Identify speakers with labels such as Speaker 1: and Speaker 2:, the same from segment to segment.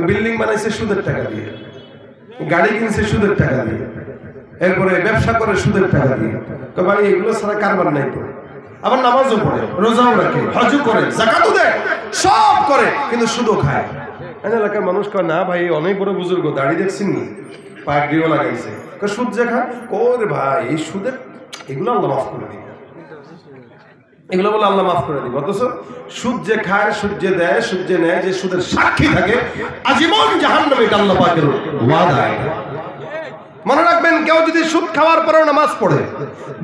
Speaker 1: Building বানাইছে সুদের টাকা দিয়ে, গাড়ি কিনছে সুদের টাকা দিয়ে, এরপরে ব্যবসা করে সুদের টাকা দিয়ে। ভাই এগুলো ছাড়া কারবার নাই তো। আবার নামাজও পড়ে, রোজাও রাখে, হজও করে, যাকাতও দেয়, সব করে, কিন্তু সুদও খায়। এলাকার মানুষ কয় না ভাই অনেক বড় বুজুর্গ, দাড়ি দেখছেন নি, পাগড়িও লাগাইছে, সুদ যে খায়। কোরে ভাই এই সুদের এগুলো আল্লাহ মাফ করে দিবে, এগুলো বলে আল্লাহ মাফ করে দিবে। অথচ সুদ যে খায়, সুদ যে দেয়, সুদ যে নেয়, যে সুদের সাক্ষী থাকে, আজীবন জাহান্নামে, এটা আল্লাহ পাকের ওয়াদা। মনে রাখবেন, কেউ যদি সুদ খাওয়ার পরেও নামাজ পড়ে,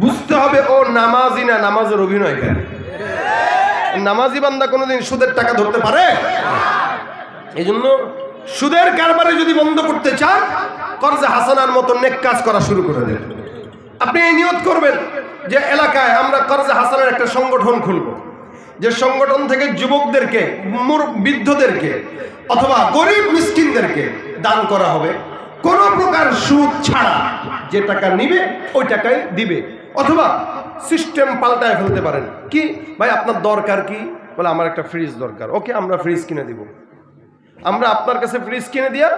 Speaker 1: বুঝতে হবে ও নামাজি না, নামাজের অভিনয় করে। নামাজি বান্দা কোনোদিন সুদের টাকা ধরতে পারে? এই জন্য সুদের কারবারে যদি বন্ধ করতে চান, কর্জে হাসানার মতো নেক কাজ করা শুরু করে দেন। আপনি এই নিয়ত করবেন যে এলাকায় আমরা কর্জে হাসানার একটা সংগঠন খুলব, যে সংগঠন থেকে যুবকদেরকে, বৃদ্ধদেরকে অথবা গরিব মিসকিনদেরকে দান করা হবে, কোন প্রকার সুদ ছাড়া। যে টাকা নিবে ওই টাকাই দিবে। অথবা সিস্টেম পাল্টায় ফেলতে পারেন। কি ভাই আপনার দরকার কি? বলে আমার একটা ফ্রিজ দরকার। ওকে, আমরা ফ্রিজ কিনে দিব। আমরা আপনার কাছে ফ্রিজ কিনে দিয়া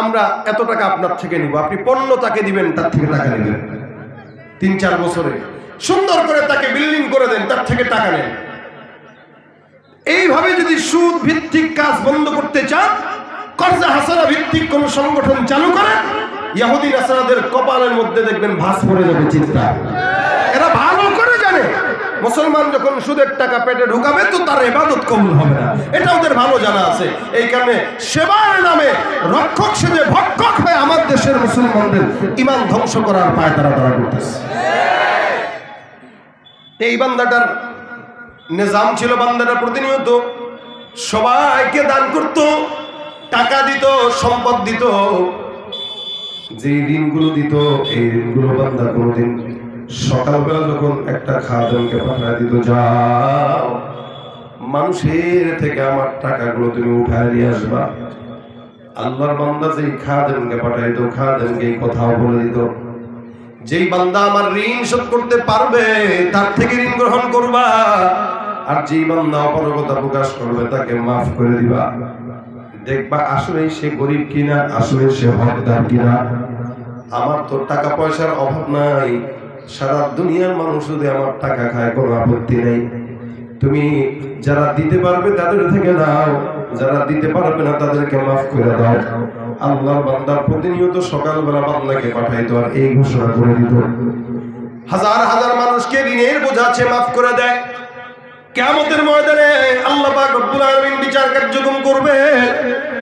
Speaker 1: আমরা এত টাকা আপনার থেকে নিব, আপনি পণ্য তাকে দিবেন, তার থেকে টাকা নেবেন। 3-4 বছরে সুন্দর করে তাকে বিল্ডিং করে দেন, তার থেকে টাকা নেন। এইভাবে যদি সুদ ভিত্তিক কাজ বন্ধ করতে চান, কর্জে হাসানা ভিত্তিক কোন সংগঠন চালু করেন, ইহুদি নাসারাদের কপালের মধ্যে দেখবেন ভাঁজ পড়ে যাবে চিন্তা। এরা ভালো করে জানে মুসলমান যখন সুদের টাকা পেটে ঢুকাবে তো তার ইবাদত কবুল হবে না, এটা ওদের ভালো জানা আছে। এই কারণে সেবার নামে রক্ষক সেজে ভক্ষক হয়ে আমার দেশের মুসলমানদের ঈমান ধ্বংস করার পায় তারা করতেছে। এই বান্দাটার নিজাম ছিল, বান্দাটা প্রতিনিয়ত সবাইকে দান করত, টাকা দিত, সম্পদ দিত। যে ঋণগুলো দিত, এই ঋণগুলো বান্দা কোনোদিন সকালবেলা যখন একটা খাদেমকে পাঠায় দিত, যাও মানুষের থেকে আমার টাকাগুলো তুমি উঠায় নিয়ে আসবা। আল্লাহর বান্দা যেই খাদেমকে পাঠায় দিত, খাদেমকে এই কথাও বলে দিত, যেই বান্দা আমার ঋণ শোধ করতে পারবে তার থেকে ঋণ গ্রহণ করবা, আর যেই বান্দা অপারগতা প্রকাশ করবে তাকে মাফ করে দিবা। দেখবা আসলে সে গরিব কিনা, আসলে সে হকদার কিনা। আমার তো টাকা পয়সার অভাব নাই, সারা দুনিয়ার মানুষ যদি আমার টাকা খায় কোনো আপত্তি নেই। তুমি যারা দিতে পারবে তাদের থেকে নাও, যারা দিতে পারবে না তাদেরকে মাফ করে দাও। আল্লাহর বান্দা প্রতিনিয়ত সকালবেলা বান্দাকে পাঠাইতো আর এই ঘোষণা করে দিত, হাজার হাজার মানুষকে ঋণের বোঝাচ্ছে মাফ করে দেয়। কিয়ামতের ময়দানে আল্লাহ পাক রব্বুল আলামিন বিচার কার্যক্রম করবে।